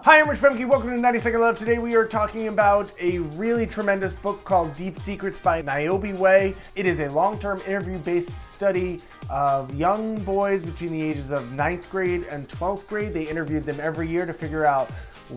Hi, I'm Richard Boehmcke. Welcome to 90 Second Love. Today we are talking about a really tremendous book called Deep Secrets by Niobe Way. It is a long-term interview-based study of young boys between the ages of 9th grade and 12th grade. They interviewed them every year to figure out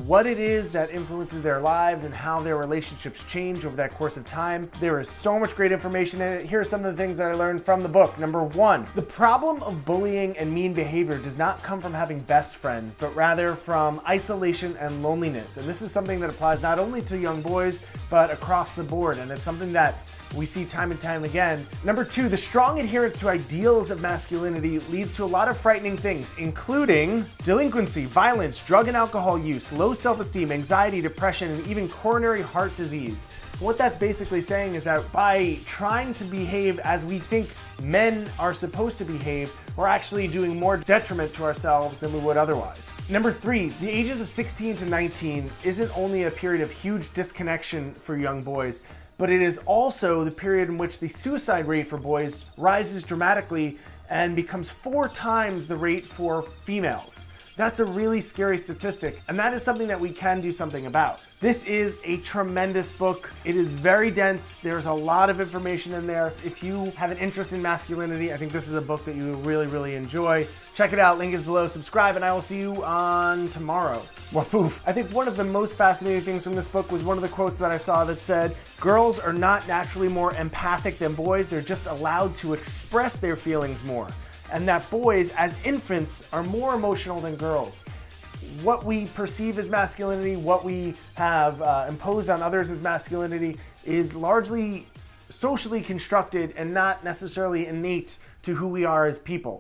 what it is that influences their lives and how their relationships change over that course of time. There is so much great information in it. Here are some of the things that I learned from the book. Number one, the problem of bullying and mean behavior does not come from having best friends, but rather from isolation and loneliness. And this is something that applies not only to young boys, but across the board. And it's something that we see time and time again. Number two, the strong adherence to ideals of masculinity leads to a lot of frightening things, including delinquency, violence, drug and alcohol use, low self-esteem, anxiety, depression, and even coronary heart disease. What that's basically saying is that by trying to behave as we think men are supposed to behave, we're actually doing more detriment to ourselves than we would otherwise. Number three, the ages of 16 to 19 isn't only a period of huge disconnection for young boys, but it is also the period in which the suicide rate for boys rises dramatically and becomes 4 times the rate for females. That's a really scary statistic, and that is something that we can do something about. This is a tremendous book. It is very dense. There's a lot of information in there. If you have an interest in masculinity, I think this is a book that you will really, really enjoy. Check it out. Link is below. Subscribe, and I will see you on tomorrow. Woof. I think one of the most fascinating things from this book was one of the quotes that I saw that said, girls are not naturally more empathic than boys. They're just allowed to express their feelings more. And that boys, as infants, are more emotional than girls. What we perceive as masculinity, what we have imposed on others as masculinity, is largely socially constructed and not necessarily innate to who we are as people.